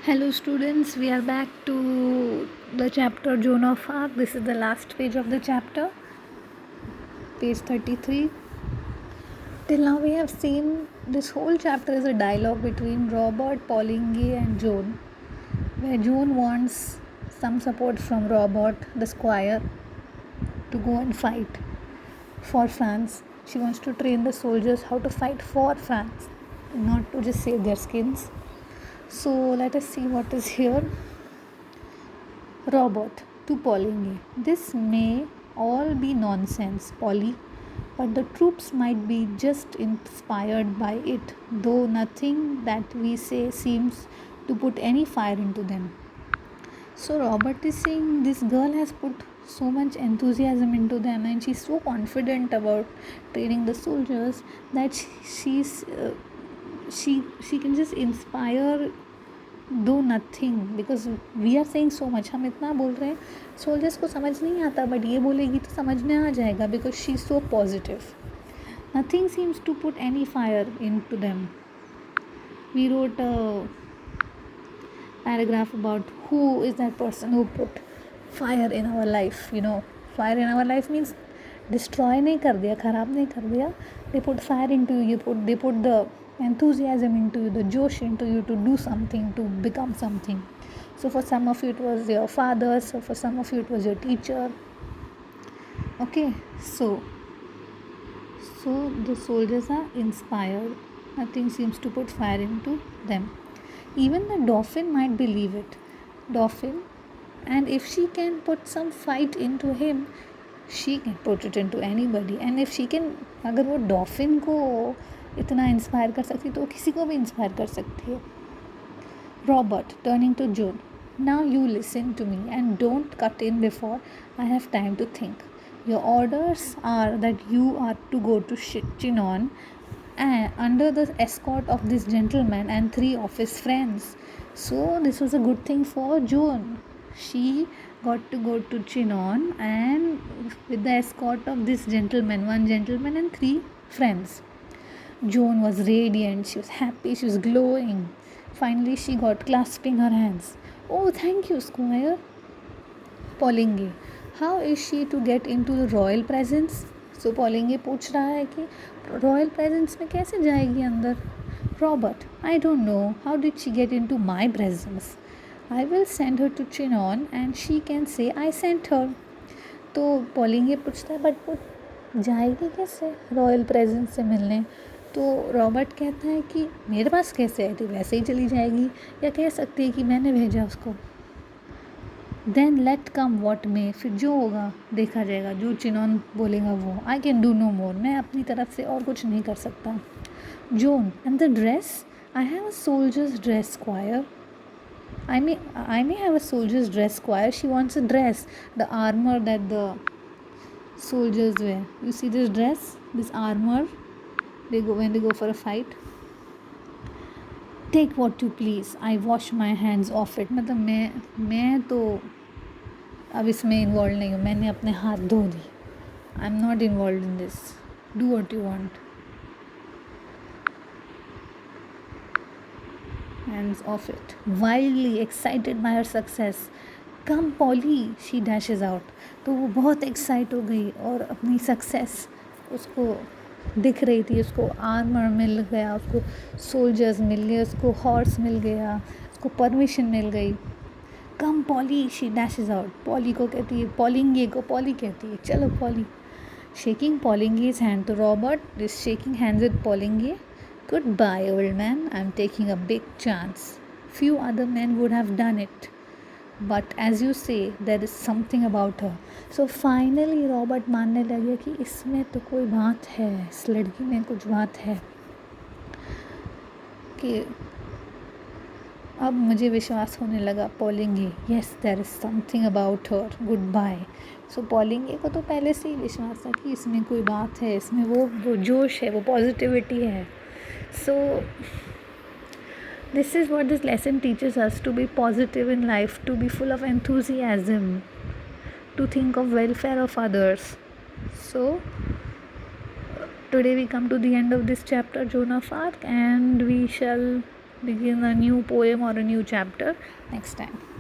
Hello students, we are back to the chapter Joan of Arc. This is the last page of the chapter, page 33. Till now we have seen this whole chapter is a dialogue between Robert, Paulingi and Joan, where Joan wants some support from Robert, the squire, to go and fight for France. She wants to train the soldiers how to fight for France, not to just save their skins. So let us see what is here. Robert to Pauline. This may all be nonsense, Polly, but the troops might be just inspired by it, though nothing that we say seems to put any fire into them. So Robert is saying this girl has put so much enthusiasm into them and she's so confident about training the soldiers that she can just inspire do nothing because we are saying so much. हम इतना बोल रहे हैं soldiers को समझ नहीं आता but ये बोलेगी तो समझ में आ जाएगा because she is so positive. Nothing seems to put any fire into them. We wrote a paragraph about who is that person who put fire in our life. Fire in our life means destroy नहीं कर दिया, ख़राब नहीं कर दिया. They put fire into you. They put the enthusiasm into you, the josh into you to do something, to become something. So for some of you it was your father, so for some of you it was your teacher. Okay, so the soldiers are inspired. Nothing seems to put fire into them. Even the Dauphin might believe it. Dauphin, and if she can put some fight into him, she can put it into anybody. And if she can, अगर वो Dauphin को इतना inspire कर सकती तो किसी को भी इंस्पायर कर सकती है. Robert turning to Joan. Now you listen to me and don't cut in before I have time to think. Your orders are that you are to go to Chinon under the escort of this gentleman and 3 of his friends. So this was a good thing for Joan. She got to go to Chinon and with the escort of this gentleman, 1 gentleman and 3 friends. Joan was radiant, she was happy, she was glowing. Finally she got clasping her hands. Oh, thank you, Squire. Paulingi, how is she to get into the royal presence? So Paulingi पूछ रहा है कि royal presence में कैसे जाएगी अंदर. Robert, I don't know. How did she get into my presence? I will send her to Chinon and she can say I sent her. तो Paulingi पूछता है बट वो जाएगी कैसे रॉयल प्रेजेंस से मिलने. तो रॉबर्ट कहता है कि मेरे पास कैसे आई थी, वैसे ही चली जाएगी, या कह सकती है कि मैंने भेजा उसको. देन लेट कम वॉट में, फिर जो होगा देखा जाएगा, जो चिनॉन बोलेगा वो. आई कैन डू नो मोर, मैं अपनी तरफ से और कुछ नहीं कर सकता. Zone, and the dress, I have a soldiers dress square. I may have a soldier's dress, squire. She wants a dress, the armor that the soldiers wear. You see this dress, this armor, when they go for a fight. Take what you please. I wash my hands off it. मतलब मैं तो अब इसमें involve नहीं हूँ, मैंने अपने हाथ धो दी. I am not involve in this. Do what you want. Hands off it. Wildly excited by her success. Come Polly, she dashes out. तो वो बहुत एक्साइट हो गई और अपनी सक्सेस उसको दिख रही थी. उसको आर्मर मिल गया, उसको सोल्जर्स मिल गए, उसको हॉर्स मिल गया, उसको परमिशन मिल गई. Come Polly, she dashes out. Polly को कहती है, पॉलिंगी को पॉली कहती है, चलो पॉली. शेकिंग पॉलिंगीज हैंड. तो Robert is shaking hands with पॉलिंगी. Goodbye, old man. I'm taking a big chance. Few other men would have done it. But as you say, there is something about her. So finally, Robert मानने लगे कि इसमें तो कोई बात है, इस लड़की में कुछ बात है. कि अब मुझे विश्वास होने लगा. पॉलिंगी, yes, there is something about her. Goodbye. सो पॉलिंगी को तो पहले से ही विश्वास था कि इसमें कोई बात है, इसमें वो जोश है, वो पॉजिटिविटी है. So this is what this lesson teaches us, to be positive in life, to be full of enthusiasm, to think of welfare of others. So today we come to the end of this chapter, Joan of Arc, and we shall begin a new poem or a new chapter next time.